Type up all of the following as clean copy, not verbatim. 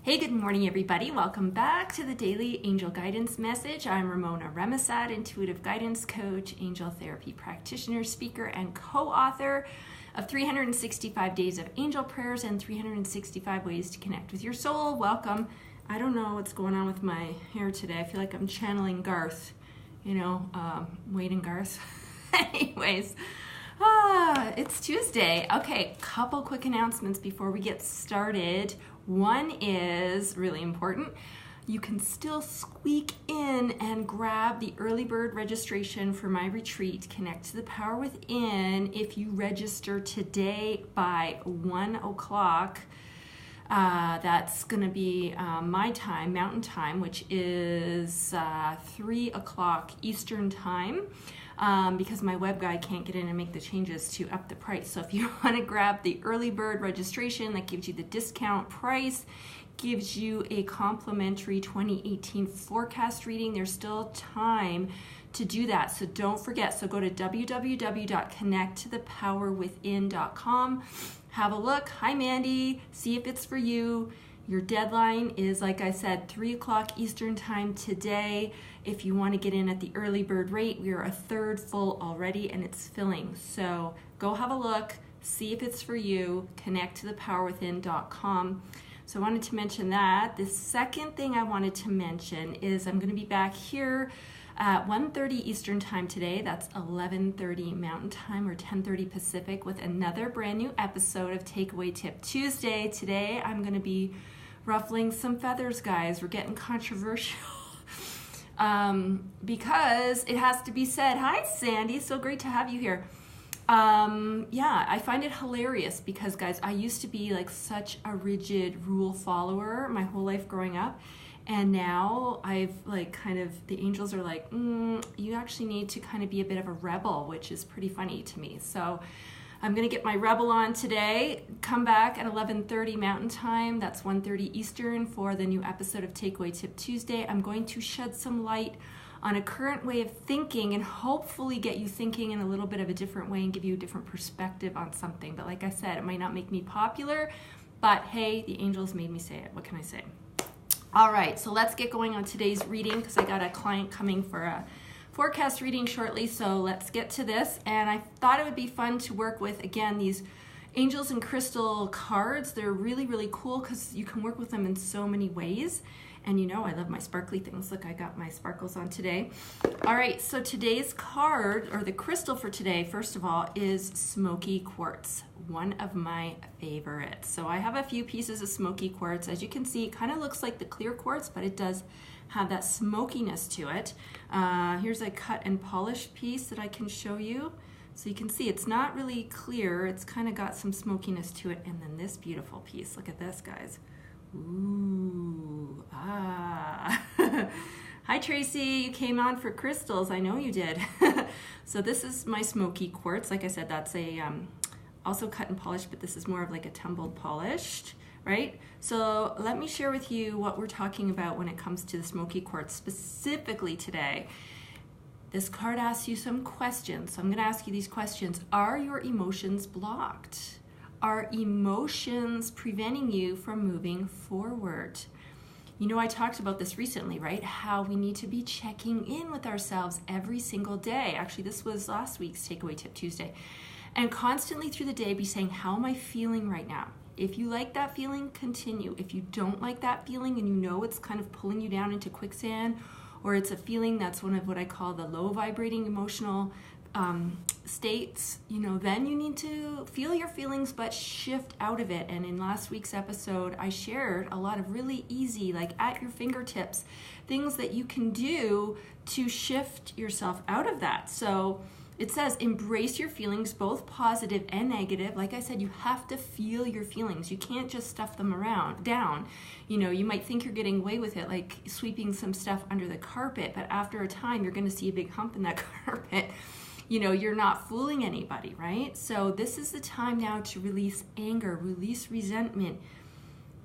Hey, good morning, everybody. Welcome back to the Daily Angel Guidance Message. I'm Ramona Remisat, intuitive guidance coach, angel therapy practitioner, speaker, and co-author of 365 Days of Angel Prayers and 365 Ways to Connect with Your Soul. Welcome. I don't know what's going on with my hair today. I feel like I'm channeling Garth, Wade and Garth. Anyways, it's Tuesday. Okay, couple quick announcements before we get started. One is really important. You can still squeak in and grab the early bird registration for my retreat, Connect to the Power Within, if you register today by 1 o'clock. That's going to be my time, Mountain Time, which is 3 o'clock Eastern Time. Because my web guy can't get in and make the changes to up the price. So if you want to grab the early bird registration, that gives you the discount price, gives you a complimentary 2018 forecast reading. There's still time to do that, so don't forget. So go to www.connecttothepowerwithin.com, have a look. Hi Mandy, see if it's for you. Your deadline is, like I said, 3 o'clock Eastern Time today. If you want to get in at the early bird rate, we are a third full already and it's filling. So go have a look, see if it's for you, connecttothepowerwithin.com. So I wanted to mention that. The second thing I wanted to mention is I'm going to be back here at 1:30 Eastern Time today. That's 11:30 Mountain Time or 10:30 Pacific with another brand new episode of Takeaway Tip Tuesday. Today I'm going to be ruffling some feathers, guys. We're getting controversial because it has to be said. Hi Sandy, so great to have you here. I find it hilarious because, guys, I used to be like such a rigid rule follower my whole life growing up. And now I've the angels are like, you actually need to kind of be a bit of a rebel, which is pretty funny to me. So I'm going to get my rebel on today. Come back at 11:30 Mountain Time. That's 1:30 Eastern for the new episode of Takeaway Tip Tuesday. I'm going to shed some light on a current way of thinking and hopefully get you thinking in a little bit of a different way and give you a different perspective on something. But like I said, it might not make me popular, but hey, the angels made me say it. What can I say? All right, so let's get going on today's reading because I got a client coming for a forecast reading shortly, so let's get to this. And I thought it would be fun to work with, again, these angels and crystal cards. They're really, really cool because you can work with them in so many ways. And you know I love my sparkly things. Look, I got my sparkles on today. All right, so today's card, or the crystal for today, first of all, is smoky quartz, one of my favorites. So I have a few pieces of smoky quartz. As you can see, it kind of looks like the clear quartz, but it does have that smokiness to it. Here's a cut and polished piece that I can show you. So you can see it's not really clear. It's kind of got some smokiness to it. And then this beautiful piece, look at this, guys. Ooh, Hi Tracy, you came on for crystals. I know you did. So this is my smoky quartz. Like I said, that's a also cut and polished, but this is more of like a tumbled polished, right? So let me share with you what we're talking about when it comes to the smoky quartz specifically today. This card asks you some questions. So I'm going to ask you these questions. Are your emotions blocked? Are emotions preventing you from moving forward? You know, I talked about this recently, right? How we need to be checking in with ourselves every single day. Actually, this was last week's Takeaway Tip Tuesday. And constantly through the day be saying, how am I feeling right now? If you like that feeling, continue. If you don't like that feeling and you know it's kind of pulling you down into quicksand, or it's a feeling that's one of what I call the low vibrating emotional states, then you need to feel your feelings but shift out of it. And in last week's episode, I shared a lot of really easy, like at your fingertips, things that you can do to shift yourself out of that. So it says embrace your feelings, both positive and negative. Like I said, you have to feel your feelings. You can't just stuff them down. You might think you're getting away with it, like sweeping some stuff under the carpet, but after a time, you're going to see a big hump in that carpet. You're not fooling anybody, right? So this is the time now to release anger, release resentment,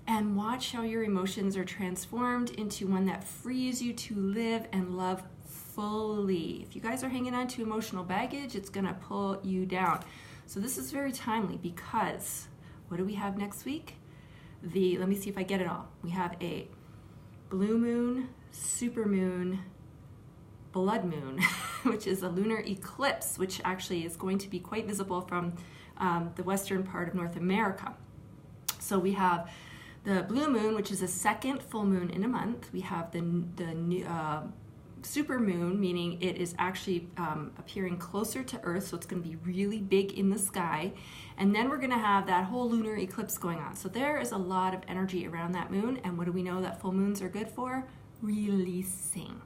and watch how your emotions are transformed into one that frees you to live and love fully. If you guys are hanging on to emotional baggage, it's going to pull you down. So this is very timely because what do we have next week? let me see if I get it all. We have a blue moon, super moon, blood moon, which is a lunar eclipse, which actually is going to be quite visible from the western part of North America. So we have the blue moon, which is the second full moon in a month. We have the super moon, meaning it is actually appearing closer to Earth, so it's going to be really big in the sky. And then we're going to have that whole lunar eclipse going on. So there is a lot of energy around that moon. And what do we know that full moons are good for? Releasing.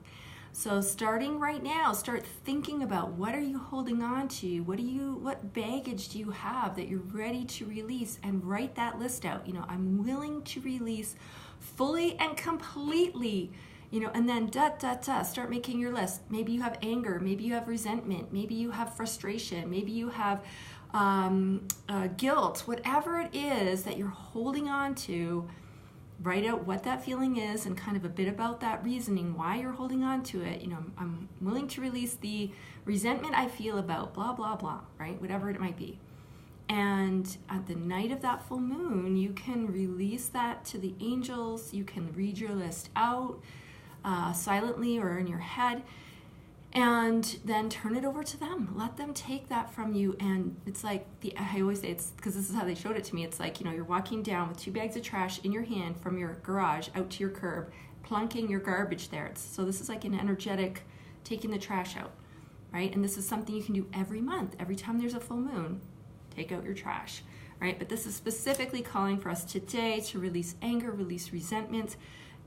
So starting right now, start thinking about what are you holding on to? What baggage do you have that you're ready to release? And write that list out. I'm willing to release fully and completely. And then start making your list. Maybe you have anger, maybe you have resentment, maybe you have frustration, maybe you have guilt, whatever it is that you're holding on to. Write out what that feeling is and kind of a bit about that reasoning, why you're holding on to it. I'm willing to release the resentment I feel about blah, blah, blah, right? Whatever it might be. And at the night of that full moon, you can release that to the angels. You can read your list out silently or in your head, and then turn it over to them. Let them take that from you. And it's like, I always say, it's because this is how they showed it to me. It's like, you're walking down with 2 bags of trash in your hand from your garage out to your curb, plunking your garbage there. So this is like an energetic taking the trash out, right? And this is something you can do every month. Every time there's a full moon, take out your trash, right? But this is specifically calling for us today to release anger, release resentment.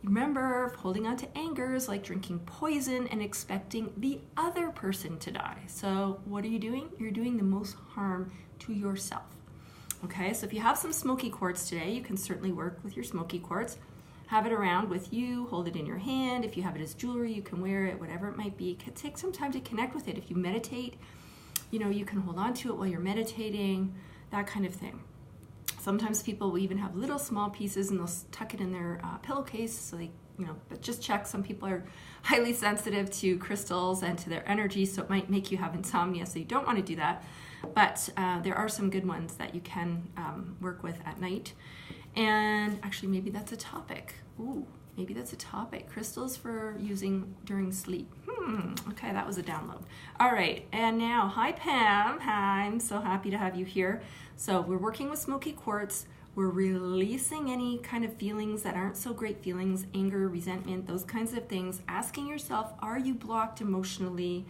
Remember, holding on to anger is like drinking poison and expecting the other person to die. So what are you doing? You're doing the most harm to yourself. Okay, so if you have some smoky quartz today, you can certainly work with your smoky quartz. Have it around with you, hold it in your hand. If you have it as jewelry, you can wear it, whatever it might be. Take some time to connect with it. If you meditate, you can hold on to it while you're meditating, that kind of thing. Sometimes people will even have little small pieces and they'll tuck it in their pillowcase, so they, but just check. Some people are highly sensitive to crystals and to their energy, so it might make you have insomnia, so you don't want to do that. But there are some good ones that you can work with at night. And actually, maybe that's a topic. Ooh, maybe that's a topic. Crystals for using during sleep. Okay, that was a download. All right, and now, hi Pam. Hi, I'm so happy to have you here. So we're working with smoky quartz. We're releasing any kind of feelings that aren't so great feelings, anger, resentment, those kinds of things. Asking yourself, are you blocked emotionally?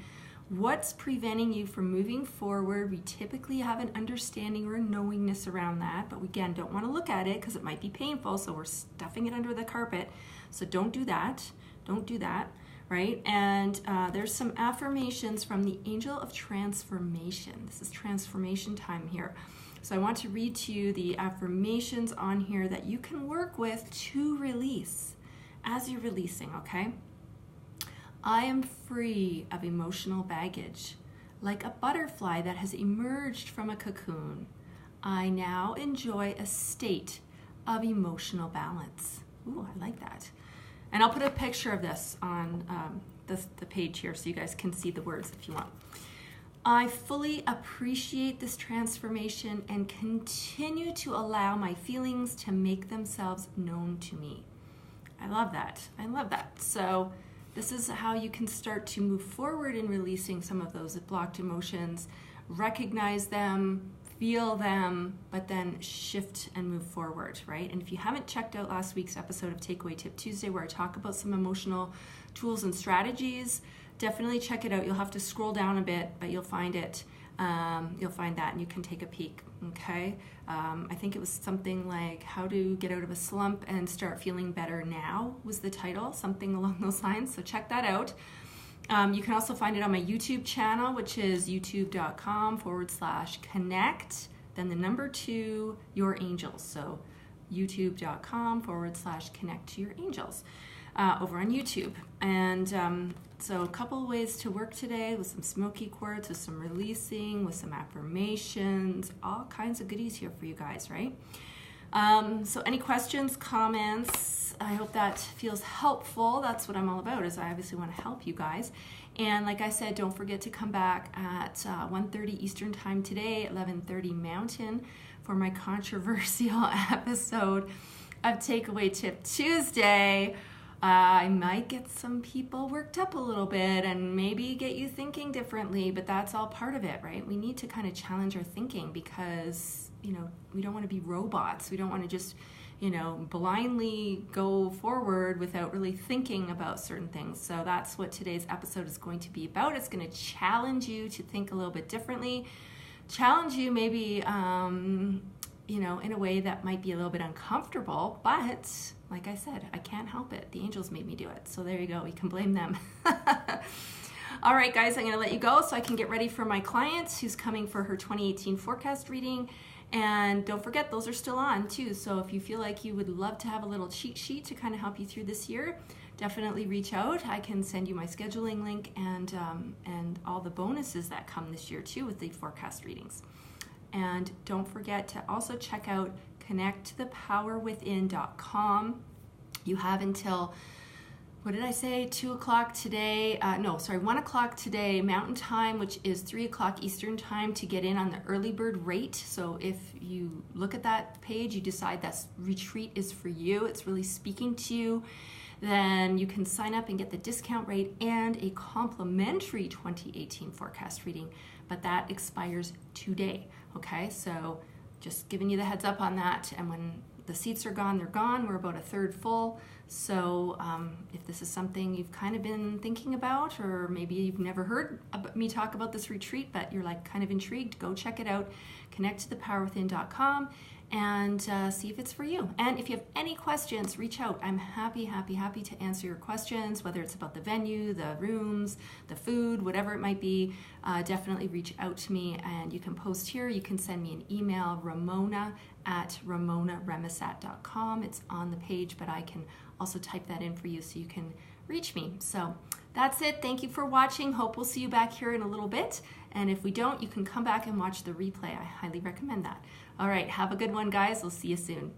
What's preventing you from moving forward? We typically have an understanding or a knowingness around that, but we, again, don't want to look at it because it might be painful, so we're stuffing it under the carpet. So don't do that. Don't do that, right? And there's some affirmations from the Angel of Transformation. This is transformation time here. So I want to read to you the affirmations on here that you can work with to release as you're releasing, okay? I am free of emotional baggage, like a butterfly that has emerged from a cocoon. I now enjoy a state of emotional balance. Ooh, I like that. And I'll put a picture of this on the page here so you guys can see the words if you want. I fully appreciate this transformation and continue to allow my feelings to make themselves known to me. I love that. I love that. So this is how you can start to move forward in releasing some of those blocked emotions, recognize them, feel them, but then shift and move forward, right? And if you haven't checked out last week's episode of Takeaway Tip Tuesday, where I talk about some emotional tools and strategies, definitely check it out. You'll have to scroll down a bit, but you'll find it. You'll find that and you can take a peek, okay? I think it was something like How to Get Out of a Slump and Start Feeling Better Now was the title, something along those lines, so check that out. You can also find it on my YouTube channel, which is youtube.com/connect, then the number 2, your angels. So youtube.com/connect to your angels over on YouTube. And so a couple of ways to work today with some smoky quartz, with some releasing, with some affirmations, all kinds of goodies here for you guys, right? So any questions, comments? I hope that feels helpful. That's what I'm all about, is I obviously want to help you guys. And like I said, don't forget to come back at 1:30 Eastern Time today, 11:30 Mountain, for my controversial episode of Takeaway Tip Tuesday. I might get some people worked up a little bit and maybe get you thinking differently, but that's all part of it, right? We need to kind of challenge our thinking because, we don't want to be robots. We don't want to just, blindly go forward without really thinking about certain things. So that's what today's episode is going to be about. It's going to challenge you to think a little bit differently, challenge you maybe, in a way that might be a little bit uncomfortable, but like I said, I can't help it. The angels made me do it. So there you go. We can blame them. All right, guys, I'm going to let you go so I can get ready for my client who's coming for her 2018 forecast reading. And don't forget, those are still on too. So if you feel like you would love to have a little cheat sheet to kind of help you through this year, definitely reach out. I can send you my scheduling link and all the bonuses that come this year too with the forecast readings. And don't forget to also check out connecttothepowerwithin.com. You have until, 2 o'clock today, 1 o'clock today Mountain Time, which is 3 o'clock Eastern Time, to get in on the early bird rate. So if you look at that page, you decide that retreat is for you, it's really speaking to you, then you can sign up and get the discount rate and a complimentary 2018 forecast reading, but that expires today, okay? So just giving you the heads up on that, and when the seats are gone, they're gone. We're about a third full. So if this is something you've kind of been thinking about, or maybe you've never heard me talk about this retreat, but you're like kind of intrigued, go check it out, connecttothepowerwithin.com, and see if it's for you. And if you have any questions, reach out. I'm happy to answer your questions, whether it's about the venue, the rooms, the food, whatever it might be. Definitely reach out to me, and you can post here. You can send me an email, ramona@ramonaremisat.com. It's on the page, but I can also type that in for you so you can reach me. So that's it. Thank you for watching. Hope we'll see you back here in a little bit. And if we don't, you can come back and watch the replay. I highly recommend that. All right, have a good one, guys. We'll see you soon.